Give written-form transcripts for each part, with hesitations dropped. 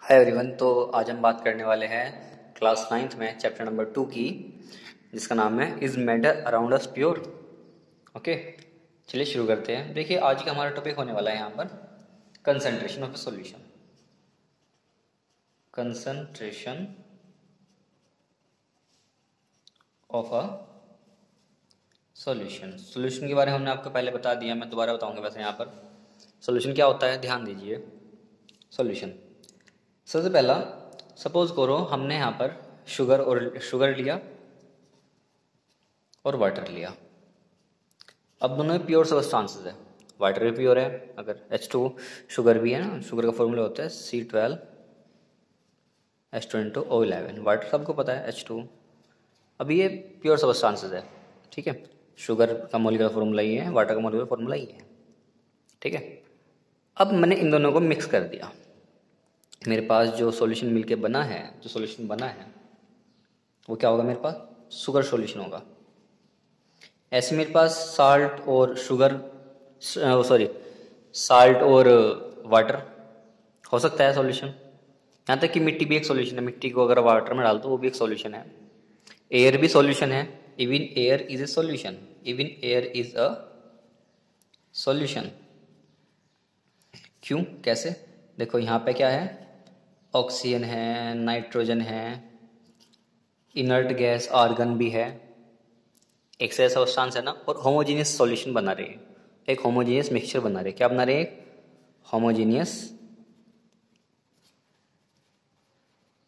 Hi everyone. तो आज हम बात करने वाले हैं क्लास 9th में चैप्टर नंबर 2 की, जिसका नाम है is matter around us pure. Okay, चलिए शुरू करते हैं। देखिए, आज का हमारा टॉपिक होने वाला है यहाँ पर concentration of a solution. Concentration of a solution. Solution के बारे में हमने आपको पहले बता दिया, मैं दोबारा बताऊंगा। वैसे यहाँ पर सॉल्यूशन क्या होता है, ध्यान दीजिए। सॉल्यूशन सबसे पहला, सपोज करो हमने यहाँ पर शुगर लिया और वाटर लिया। अब दोनों में प्योर सब्सटेंसेस है, वाटर भी प्योर है, अगर H2 शुगर भी है ना, शुगर का फॉर्मूला होता है C12H2O11। वाटर सबको पता है H2। अब ये प्योर सब्सटेंसेस है, ठीक है। शुगर का मॉलिक्यूलर फॉर्मूला ही है, वाटर का मॉलिक्यूलर फॉर्मूला ही है, ठीक है। अब मैंने इन दोनों को मिक्स कर दिया। मेरे पास जो सॉल्यूशन मिलके बना है, जो सॉल्यूशन बना है वो क्या होगा, मेरे पास शुगर सॉल्यूशन होगा। ऐसे मेरे पास साल्ट और साल्ट और वाटर हो सकता है सॉल्यूशन। यहाँ तक कि मिट्टी भी एक सॉल्यूशन है, मिट्टी को अगर वाटर में डाल दो वो भी एक सॉल्यूशन है। एयर भी सॉल्यूशन है, even air is a solution, even air is a solution. क्यों, कैसे? देखो यहाँ पे क्या है, ऑक्सीजन है, नाइट्रोजन है, इनर्ट गैस आर्गन भी है, एक से सब्सटेंस है ना, और होमोजीनियस सॉल्यूशन बना रहे हैं, एक होमोजीनियस मिक्सचर बना रहे हैं। क्या बना रहे हैं? होमोजीनियस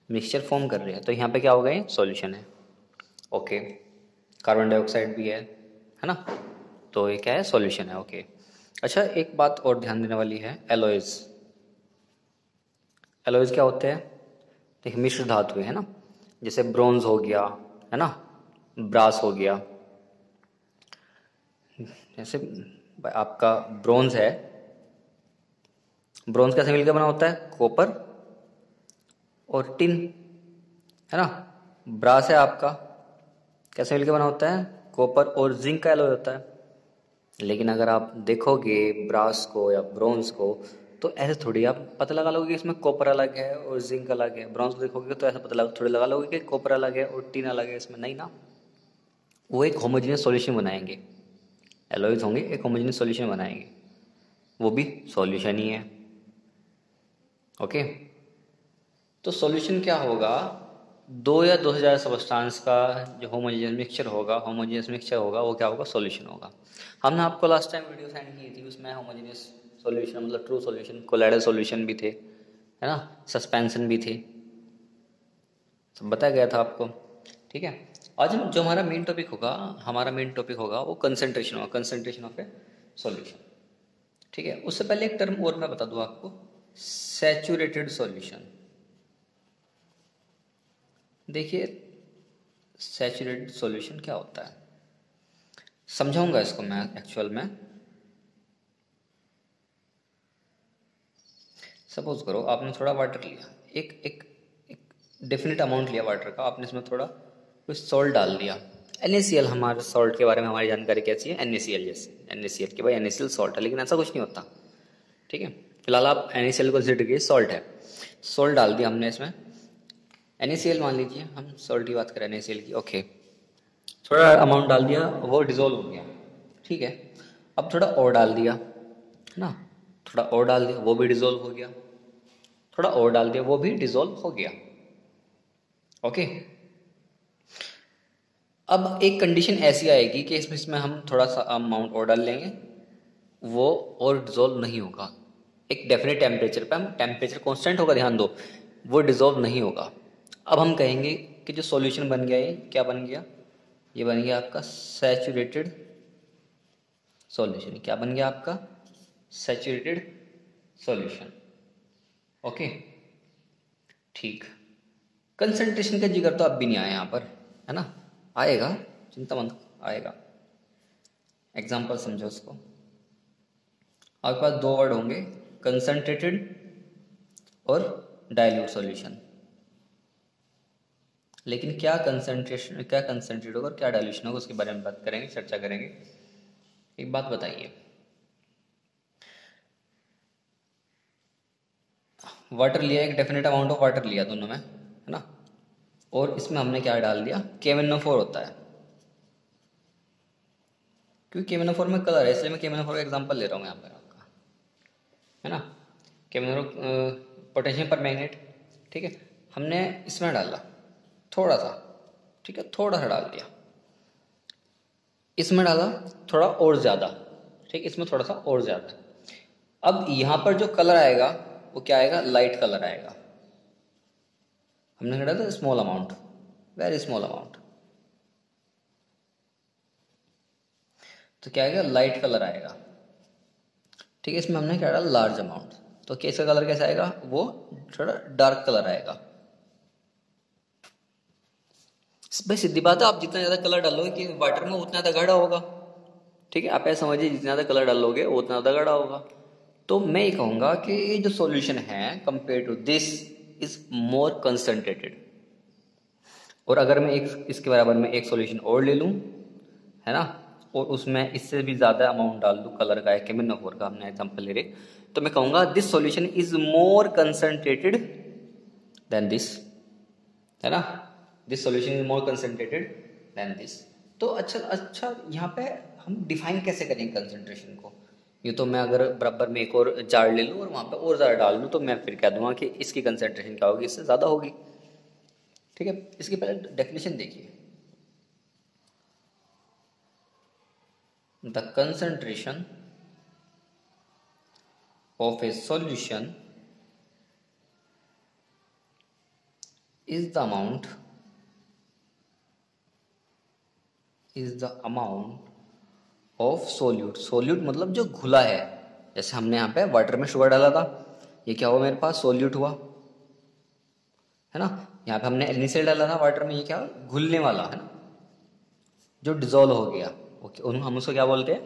मिक्सचर फॉर्म कर रहे हैं। तो यहाँ पे क्या होगा, ये सॉल्यूशन है। ओके, कार्बन डाइऑक्साइड भी है ना, तो ये क्या है, सॉल्यूशन है। ओके, अच्छा एक बात और ध्यान देने वाली है, एलॉयज। एलॉयज क्या होते हैं? देखिए, मिश्र धातु है ना, जैसे ब्रोंज हो गया, है ना, ब्रास हो गया। जैसे आपका ब्रोंज है, ब्रोंज कैसे मिलकर बना होता है? कॉपर और टिन, है ना। ब्रास है आपका, कैसे मिलकर बना होता है? कॉपर और जिंक का एलॉय होता है। लेकिन अगर आप देखोगे ब्रास को या ब्रोंज को, तो ऐसे थोड़ी आप पता लगा लोगे कि इसमें कॉपर अलग है और जिंक अलग है। ब्रॉन्ज देखोगे तो ऐसा पता थोड़ी लगा लोगे कि कॉपर अलग है और टिन अलग है, इसमें नहीं ना। वो एक होमोजेनियस सॉल्यूशन बनाएंगे, एलॉयज होंगे, एक होमोजेनियस सॉल्यूशन बनाएंगे, वो भी सॉल्यूशन ही है। ओके, तो सॉल्यूशन क्या होगा? दो या दो से ज़्यादा सब्सटेंस का जो होमोजेनियस मिक्सचर होगा वो क्या होगा, सॉल्यूशन होगा। हमने आपको लास्ट टाइम वीडियो सेंड की थी, उसमें होमोजेनियस सॉल्यूशन मतलब ट्रू सॉल्यूशन, कोलाइडल सॉल्यूशन भी थे, है ना, सस्पेंशन भी थे, सब बताया गया था आपको, ठीक है। आज हम जो हमारा मेन टॉपिक होगा वो कंसंट्रेशन होगा, कंसंट्रेशन ऑफ ए सॉल्यूशन, ठीक है। उससे पहले एक टर्म और मैं बता दूं आपको, सैचुरेटेड सॉल्यूशन। देखिए, सैचुरेटेड सॉल्यूशन क्या होता है, समझाऊंगा इसको मैं एक्चुअल में। सपोज करो आपने थोड़ा वाटर लिया, एक एक एक डेफिनेट अमाउंट लिया वाटर का, आपने इसमें थोड़ा कुछ सॉल्ट डाल दिया। NaCl, हमारे सॉल्ट के बारे में हमारी जानकारी कैसी है, NaCl जैसे, NaCl के भाई NaCl सॉल्ट है, लेकिन ऐसा कुछ नहीं होता, ठीक है। फिलहाल आप NaCl को कंसिडर कीजिए सॉल्ट है। सॉल्ट डाल दिया हमने इसमें, NaCl मान लीजिए, हम सॉल्ट की बात करें NaCl की। ओके, थोड़ा अमाउंट डाल दिया, वो डिजोल्व हो गया, ठीक है। अब थोड़ा और डाल दिया, है ना, थोड़ा और डाल दिया, वो भी डिजोल्व हो गया, थोड़ा और डाल दिया, वो भी डिजोल्व हो गया। ओके, अब एक कंडीशन ऐसी आएगी कि इसमें हम थोड़ा सा अमाउंट और डाल लेंगे, वो और डिजोल्व नहीं होगा। एक डेफिनेट टेम्परेचर पे, हम टेम्परेचर कांस्टेंट होगा, ध्यान दो, वो डिजोल्व नहीं होगा। अब हम कहेंगे कि जो सॉल्यूशन बन गया, ये क्या बन गया, ये बन गया आपका सैचुरेटेड सॉल्यूशन। क्या बन गया आपका? Saturated solution. ओके, ठीक। कंसंट्रेशन का जिक्र तो अब भी नहीं आया यहाँ पर, है ना, आएगा, चिंता मत, आएगा। एग्जाम्पल समझो उसको। आपके पास दो वर्ड होंगे, कंसंट्रेटेड और डाइल्यूट सॉल्यूशन। लेकिन क्या कंसंट्रेट होगा और क्या डाइल्यूशन होगा, उसके बारे में बात करेंगे, चर्चा करेंगे। एक बात बताइए, वाटर लिया, एक डेफिनेट अमाउंट ऑफ वाटर लिया दोनों में, है ना, और इसमें हमने क्या डाल दिया, KMnO4 होता है, क्योंकि KMnO4 में कलर है इसलिए मैं KMnO4 का एग्जांपल ले रहा हूँ यहाँ पर आपका, है ना। KMnO पोटेशियम पर मैग्नेट, ठीक है, हमने इसमें डाला थोड़ा सा, ठीक है, थोड़ा सा डाल दिया, इसमें डाला थोड़ा और ज़्यादा, ठीक, इसमें थोड़ा सा और ज़्यादा। अब यहाँ पर जो कलर आएगा वो क्या आएगा, लाइट कलर आएगा। हमने डाला था small amount, very small amount, तो क्या आएगा, लाइट कलर आएगा, ठीक है। इसमें हमने क्या डाला, लार्ज अमाउंट, तो कैसा कलर कैसा आएगा, वो थोड़ा डार्क कलर आएगा। भाई सीधी बात है, आप जितना ज़्यादा कलर डालोगे कि वाटर में उतना ज़्यादा गाढ़ा होगा, ठीक है, आप ऐसा समझिए जितना ज़्यादा कलर डालोगे उतना ज़्यादा गाढ़ा होगा। तो मैं ये कहूँगा कि ये जो सॉल्यूशन है compare to this is more concentrated. और अगर मैं एक इसके बराबर में एक सॉल्यूशन और ले लूँ, है ना, और उसमें इससे भी ज़्यादा अमाउंट डाल दूँ कलर का, KMnO4 का हमने एग्जाम्पल ले रहे, तो मैं कहूँगा this solution is more concentrated than this, है ना, this solution is more concentrated than this. तो अच्छा यहाँ पे हम डिफाइन कैसे करेंगे कंसंट्रेशन को। ये तो मैं अगर बराबर में एक और जार ले लूँ और वहाँ पे और ज़्यादा डाल दूँ तो मैं फिर कह दूंगा कि इसकी कंसंट्रेशन क्या होगी, इससे ज़्यादा होगी, ठीक है। इसकी पहले डेफिनेशन देखिए, the concentration of A solution is the amount of solute. Solute मतलब जो घुला है, जैसे हमने यहाँ पे वाटर में शुगर डाला था, ये क्या हुआ मेरे पास, सोल्यूट हुआ, है ना। यहाँ पे हमने NaCl डाला था वाटर में, ये क्या घुलने वाला, है ना, जो डिजोल्व हो गया, ओके, हम उसको क्या बोलते हैं,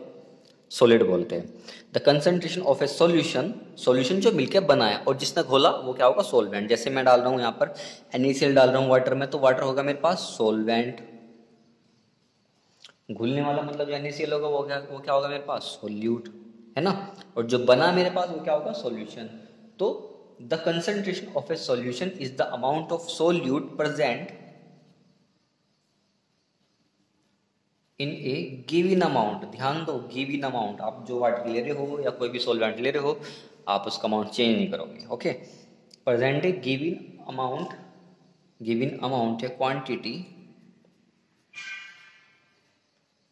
सॉलिड बोलते हैं। The concentration of A solution, solution जो मिलकर बना है और जिसने घोला वो क्या होगा, सोलवेंट। जैसे मैं डाल रहा हूँ यहाँ पर NaCl डाल रहा हूँ वाटर में, तो वाटर होगा मेरे पास सोलवेंट, घुलने वाला मतलब जो NaCl होगा वो क्या होगा मेरे पास, सोल्यूट, है ना, और जो बना मेरे पास वो क्या होगा, सॉल्यूशन। तो the concentration of A solution is the amount of solute present in A given amount. ध्यान दो, गिवन अमाउंट, आप जो वाटर ले रहे हो या कोई भी सॉल्वेंट ले रहे हो, आप उसका अमाउंट चेंज नहीं करोगे, okay. Present A given amount, A quantity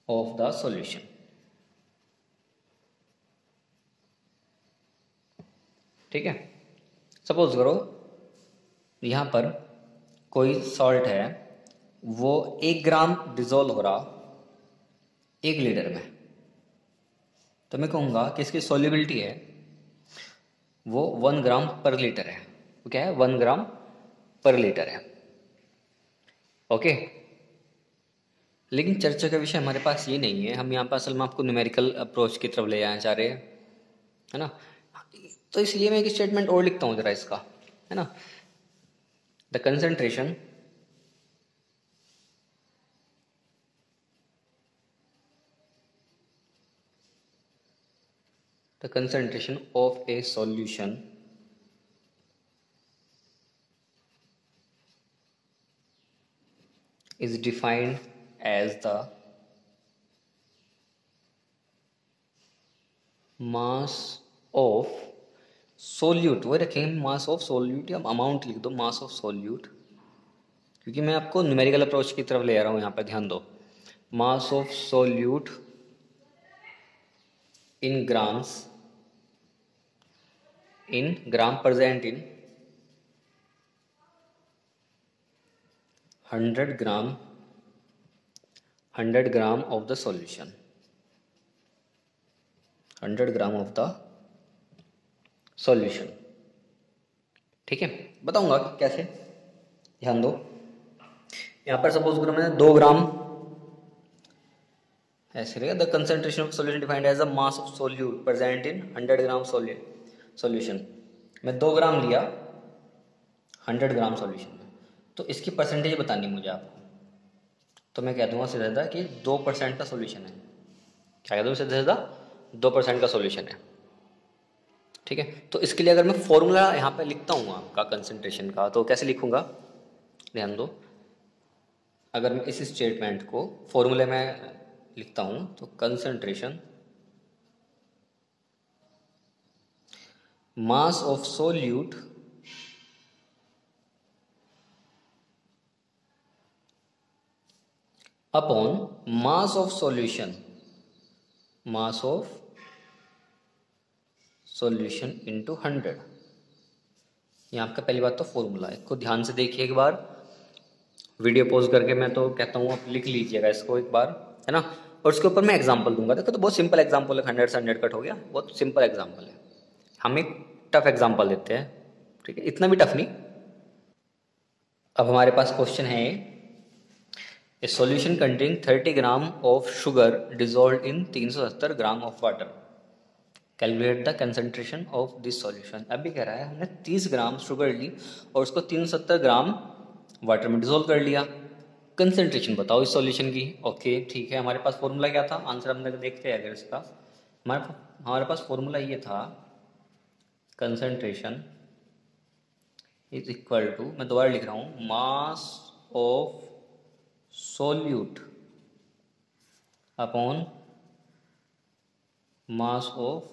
of the solution, ठीक है। सपोज करो यहाँ पर कोई सॉल्ट है, वो 1 ग्राम डिजोल्व हो रहा 1 लीटर में, तो मैं कहूँगा कि इसकी सॉल्युबिलिटी है वो 1 ग्राम पर लीटर है। वो क्या है, 1 ग्राम पर लीटर है, ओके। लेकिन चर्चा का विषय हमारे पास ये नहीं है, हम यहाँ पर असल में आपको न्यूमेरिकल अप्रोच की तरफ ले आना चाह रहे हैं, है ना। तो इसलिए मैं एक स्टेटमेंट और लिखता हूँ जरा इसका, है ना, the concentration of a solution is defined as the mass of solute। वो रखेंगे मास ऑफ सोल्यूट, या अमाउंट लिख दो मास ऑफ सोल्यूट, क्योंकि मैं आपको न्यूमेरिकल अप्रोच की तरफ ले आ रहा हूँ यहाँ पर, ध्यान दो। मास of solute in grams, in gram present in 100 gram of the solution, 100 gram of the solution, ठीक है। बताऊंगा कैसे, ध्यान दो। यहाँ पर सपोज करो मैंने 2 ग्राम, ऐसे रहेगा, the concentration of solution defined as the mass of solute present in 100 gram solution. मैं 2 ग्राम लिया 100 ग्राम सॉल्यूशन में, तो इसकी परसेंटेज बतानी मुझे आपको, तो मैं कह दूंगा सीधा कि 2% का सॉल्यूशन है। क्या कह दूँ सीधा 2% का सॉल्यूशन है, ठीक है, तो इसके लिए अगर मैं फॉर्मूला यहाँ पे लिखता हूँ आपका कंसंट्रेशन का, तो कैसे लिखूंगा, ध्यान दो। अगर मैं इस स्टेटमेंट को फॉर्मूले में लिखता हूँ तो concentration mass of solute upon mass of solution, mass of solution into 100। ये आपका पहली बात तो फॉर्मूला है, इसको ध्यान से देखिए एक बार, वीडियो पॉज करके। मैं तो कहता हूँ आप लिख लीजिएगा इसको एक बार, है ना। और उसके ऊपर मैं एग्जांपल दूंगा। देखो तो बहुत सिंपल एग्जांपल है, 100 से 100 कट हो गया, बहुत सिंपल एग्जांपल है। हम एक टफ एग्जांपल देते हैं, ठीक है, इतना भी टफ नहीं। अब हमारे पास क्वेश्चन है, ए solution containing 30 gram of sugar dissolve in 370 gram of water, calculate the concentration of this solution. अभी कह रहा है हमने 30 ग्राम शुगर ली और उसको 370 ग्राम वाटर में डिजोल्व कर लिया, कंसंट्रेशन बताओ इस सॉल्यूशन की। ओके ठीक है, हमारे पास फॉर्मूला क्या था, आंसर हम देखते हैं अगर इसका। हमारे पास फॉर्मूला ये था, कंसंट्रेशन इज इक्वल टू, मैं दोबारा लिख रहा हूँ, मास of solute upon mass of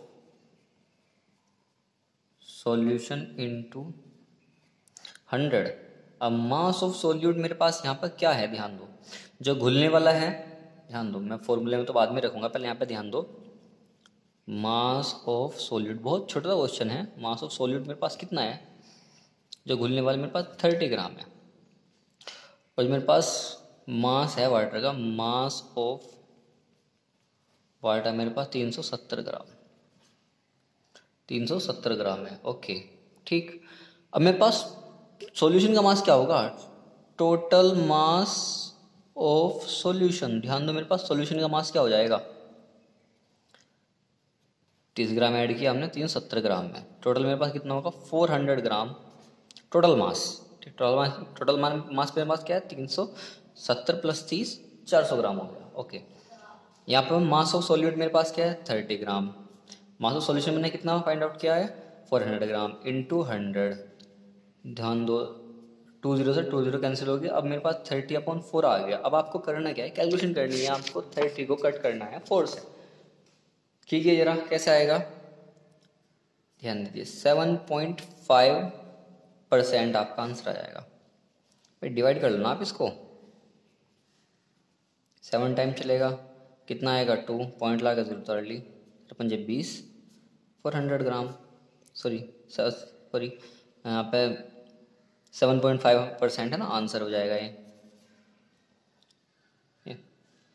solution into 100। अब मास ऑफ सोल्यूट मेरे पास यहाँ पर क्या है, ध्यान दो, जो घुलने वाला है, ध्यान दो, मैं फॉर्मूले में तो बाद में रखूंगा, पहले यहाँ पे ध्यान दो। मास ऑफ सोल्यूट, बहुत छोटा क्वेश्चन है, मास ऑफ सोल्यूट मेरे पास कितना है, जो घुलने वाला मेरे पास 30 ग्राम है, और जो मेरे पास मास है वाटर का, मास ऑफ वाटर मेरे पास 370 ग्राम, 370 ग्राम है। ओके ठीक, अब मेरे पास सॉल्यूशन का मास क्या होगा, टोटल मास ऑफ सॉल्यूशन। ध्यान दो, मेरे पास सॉल्यूशन का मास क्या हो जाएगा, 30 ग्राम ऐड किया हमने 370 ग्राम में, टोटल मेरे पास कितना होगा 400 ग्राम टोटल मास। टोटल मास मेरे पास क्या है, 370 प्लस 30 400 ग्राम हो गया। ओके, यहाँ पर मास ऑफ सॉल्यूट मेरे पास क्या है 30 ग्राम, मास ऑफ सॉल्यूशन मैंने कितना फाइंड आउट किया है 400 ग्राम इंटू 100। ध्यान दो, 20 से 20 कैंसिल हो गया, अब मेरे पास 30/4 आ गया। अब आपको करना क्या है, कैलकुलेशन करनी है आपको, 30 को कट करना है 4 से। कीजिए जरा, कैसे आएगा, ध्यान दीजिए, 7.5% आपका आंसर आ जाएगा। भाई डिवाइड कर लो ना आप इसको, 7 टाइम चलेगा, कितना आएगा 2 पॉइंट ला कर 0 ली 20, 400 ग्राम, सॉरी यहाँ पे 7.5% है ना, आंसर हो जाएगा ये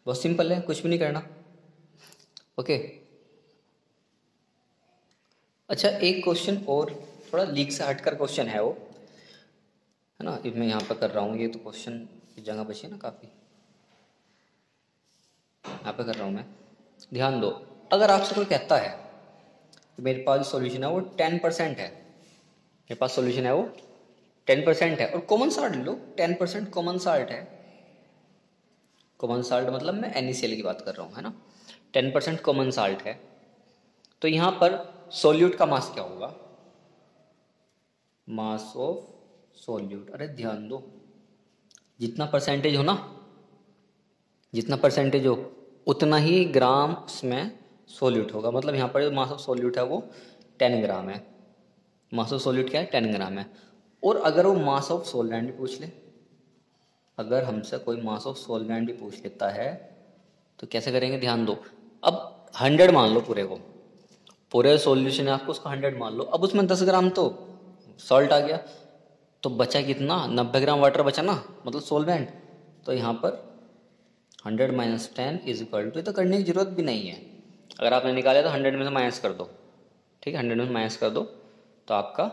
बहुत सिंपल है, कुछ भी नहीं करना। ओके, अच्छा एक क्वेश्चन और, थोड़ा लीक से हटकर क्वेश्चन है वो, है ना, मैं यहाँ पर कर रहा हूँ, ये तो क्वेश्चन की जगह बची है ना काफ़ी, यहाँ पे कर रहा हूँ मैं। ध्यान दो, अगर आपसे कोई कहता है कि मेरे पास जो सॉल्यूशन है वो 10% है, मेरे पास सॉल्यूशन है वो 10% है, और कॉमन साल्ट लो, 10% कॉमन साल्ट है, कॉमन साल्ट मतलब मैं NaCl की बात कर रहा हूँ, है ना, 10% कॉमन साल्ट है, तो यहाँ पर सोल्यूट का मास क्या होगा, मास ऑफ सोल्यूट। अरे ध्यान दो, जितना परसेंटेज हो ना, जितना परसेंटेज हो उतना ही ग्राम इसमें सोल्यूट होगा, मतलब यहाँ पर जो मास ऑफ सोल्यूट है वो 10 ग्राम है, मास ऑफ सोल्यूट क्या है 10 ग्राम है। और अगर वो मास ऑफ सोलवेंट भी पूछ ले, अगर हमसे कोई मास ऑफ सोलवेंट भी पूछ लेता है तो कैसे करेंगे, ध्यान दो, अब 100 मान लो पूरे को, पूरे सॉल्यूशन है आपको, उसको 100 मान लो, अब उसमें 10 ग्राम तो सॉल्ट आ गया, तो बचा कितना, 90 ग्राम वाटर बचा ना, मतलब सोलवेंट। तो यहाँ पर 100 माइनस 10 इज इक्वल टू, ये तो करने की जरूरत भी नहीं है, अगर आपने निकाला तो 100 में से माइनस कर दो, ठीक है, 100 में से माइनस कर दो तो आपका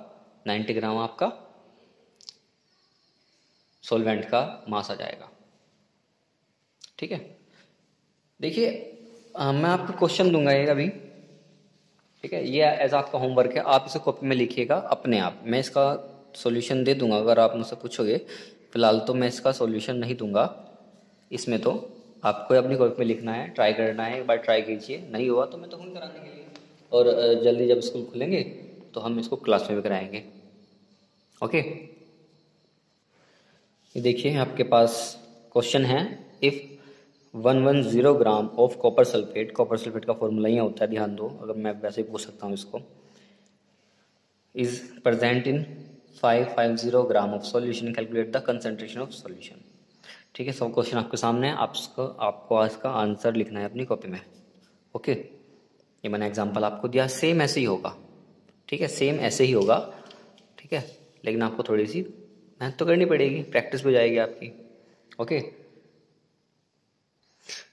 90 ग्राम आपका सोलवेंट का मास आ जाएगा। ठीक है, देखिए मैं आपको क्वेश्चन दूंगा ये अभी, ठीक है, ये एज आपका होमवर्क है, आप इसे कॉपी में लिखिएगा अपने आप, मैं इसका सॉल्यूशन दे दूंगा अगर आप मुझसे पूछोगे, फिलहाल तो मैं इसका सॉल्यूशन नहीं दूंगा इसमें, तो आपको अपनी कॉपी में लिखना है, ट्राई करना है, एक बार ट्राई कीजिए, नहीं हुआ तो मैं तो फोन कराने के लिए, और जल्दी जब स्कूल खुलेंगे तो हम इसको क्लास में भी कराएंगे। ओके, ये देखिए आपके पास क्वेश्चन है, if 110 gram of copper sulphate का फॉर्मूला ही होता है, ध्यान दो, अगर मैं वैसे ही पूछ सकता हूँ इसको, is present in 550 gram of solution, calculate the concentration of solution. ठीक है, सब क्वेश्चन आपके सामने है, आपको इसका आंसर लिखना है अपनी कॉपी में। ओके, ये मैंने एग्जांपल आपको दिया, सेम ऐसे ही होगा। ठीक है, सेम ऐसे ही होगा। ठीक है, लेकिन आपको थोड़ी सी मेहनत तो करनी पड़ेगी, प्रैक्टिस हो जाएगी आपकी। ओके,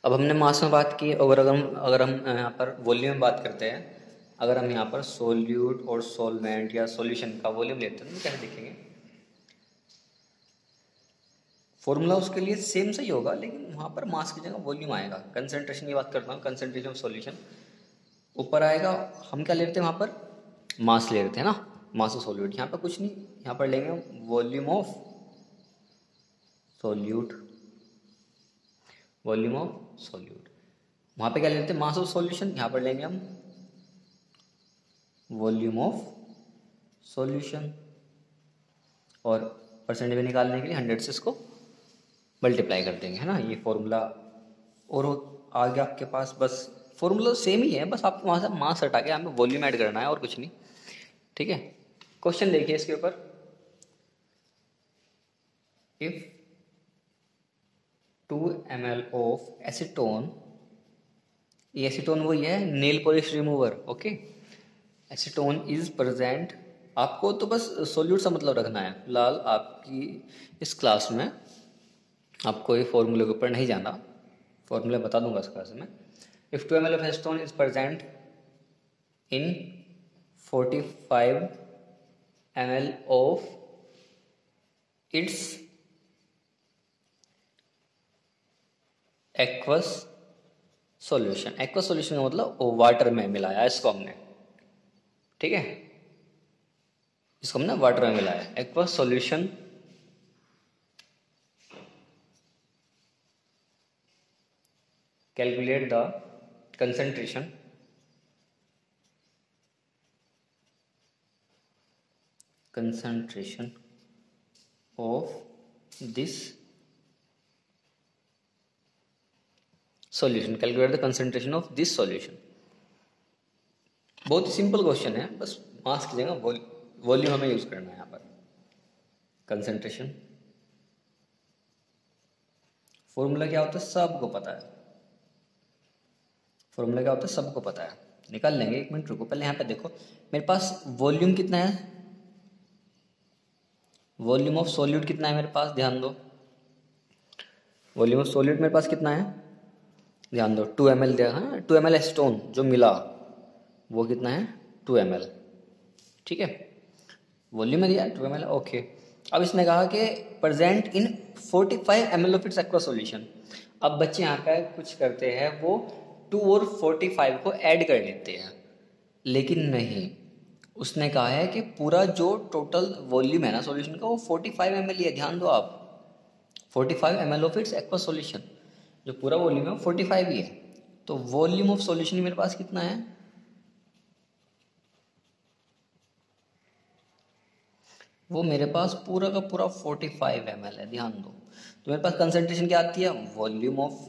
अब हमने मास में बात की, अगर हम यहाँ पर वॉल्यूम में बात करते हैं, अगर हम यहाँ पर सोल्यूट और सोलवेंट या सॉल्यूशन का वॉल्यूम लेते हैं तो कैसे लिखेंगे? फॉर्मूला उसके लिए सेम सही होगा, लेकिन वहाँ पर मास की जगह वॉल्यूम आएगा। कंसंट्रेशन की बात करता हूँ, कंसंट्रेशन ऑफ सॉल्यूशन ऊपर आएगा। हम क्या लेते हैं वहाँ पर? मास ले लेते हैं ना, मास ऑफ सॉल्यूट। यहाँ पर कुछ नहीं, यहाँ पर लेंगे volume of solute, volume of solute. वहाँ पे क्या लेते हैं? Mass of solution. यहाँ पर लेंगे हम वॉल्यूम ऑफ सॉल्यूशन, और परसेंटेज में निकालने के लिए 100 से इसको मल्टीप्लाई कर देंगे, है ना, ये फॉर्मूला। और आगे आपके पास बस फॉर्मूला सेम ही है, बस आपको वहाँ से मास हटा के हमें वॉल्यूम ऐड करना है और कुछ नहीं। ठीक है, क्वेश्चन देखिए इसके ऊपर, इफ 2 ml ऑफ एसीटोन, ये एसीटोन वही है, nail polish remover. Okay, acetone is present, आपको तो बस सोल्यूट सा मतलब रखना है फिलहाल। आपकी इस क्लास में आपको ये फॉर्मूले के ऊपर नहीं जाना, फॉर्मूला बता दूंगा इस क्लास में। If 2 ml of acetone is present in 45 ml of its aqueous solution. Aqueous solution का मतलब वाटर में मिलाया इसको हमने। ठीक है, इसको हमने वाटर में मिलाया, aqueous solution. Calculate the concentration of this solution, calculate the concentration of this solution. बहुत ही सिंपल क्वेश्चन है, बस मास की जगह वॉल्यूम हमें यूज करना है यहाँ पर। कंसंट्रेशन फॉर्मूला क्या होता है सबको पता है, फॉर्मूला क्या होता है सबको पता है, निकाल लेंगे। एक मिनट रुको, पहले यहाँ पे देखो मेरे पास वॉल्यूम कितना है, वॉल्यूम ऑफ सॉल्यूट कितना है मेरे पास, ध्यान दो। वॉल्यूम ऑफ सॉल्यूट मेरे पास कितना है, ध्यान दो, 2 ml दिया है, 2 ml एसीटोन जो मिला वो कितना है, 2 ml। ठीक है, वॉल्यूम में दिया 2 ml। ओके, अब इसने कहा कि present in 45 ml of its aqua solution. अब बच्चे यहाँ पे कुछ करते हैं, वो 2 और 45 को ऐड कर लेते हैं, लेकिन नहीं, उसने कहा है कि पूरा जो टोटल वॉल्यूम है ना सॉल्यूशन का वो 45 ml है। ध्यान दो आप, 45 ml of its aqua solution, जो पूरा वॉल्यूम है वो 45 ही है। तो वॉल्यूम ऑफ सॉल्यूशन मेरे पास कितना है, वो मेरे पास पूरा का पूरा 45 ml है। ध्यान दो, तो मेरे पास कंसंट्रेशन क्या आती है, volume of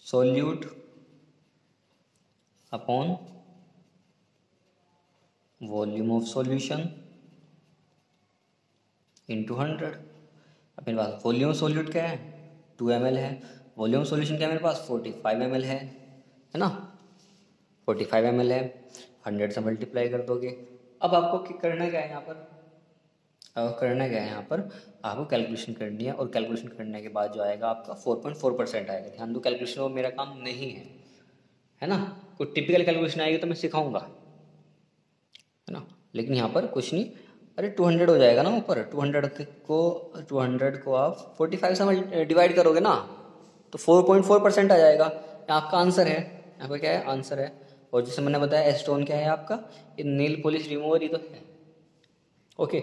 solute upon volume of solution into 100। अब मेरे पास वॉल्यूम सॉल्यूट क्या है, 2 ml है, वॉल्यूम सॉल्यूशन क्या है मेरे पास, 45 ml है ना, 45 ml है, 100 से मल्टीप्लाई कर दोगे। अब आपको करना क्या है यहाँ पर, अब करना क्या है यहाँ पर, आपको कैलकुलेशन करनी है, और कैलकुलेशन करने के बाद जो आएगा आपका 4.4% आएगा। ध्यान दो, कैलकुलेशन वो मेरा काम नहीं है ना, कोई टिपिकल कैलकुलेशन आएगी तो मैं सिखाऊंगा, है ना, लेकिन यहाँ पर कुछ नहीं। अरे 200 हो जाएगा ना ऊपर, 200 को आप 45 से डिवाइड करोगे ना तो 4.4% आ जाएगा। आपका आंसर है, यहाँ पर क्या है, आंसर है। और जैसे मैंने बताया एसीटोन क्या है आपका, ये नील पॉलिश रिमूवर ही तो है। ओके,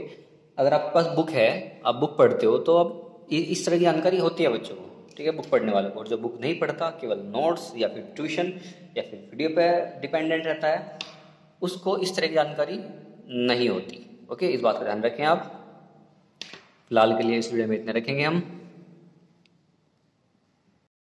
अगर आपके पास बुक है, आप बुक पढ़ते हो, तो अब इस तरह की जानकारी होती है बच्चों को। ठीक है, बुक पढ़ने वालों को, और जो बुक नहीं पढ़ता केवल नोट्स या फिर ट्यूशन या फिर वीडियो पे डिपेंडेंट रहता है, उसको इस तरह की जानकारी नहीं होती। ओके, इस बात का ध्यान रखें आप। फिलहाल के लिए इस वीडियो में इतने रखेंगे हम।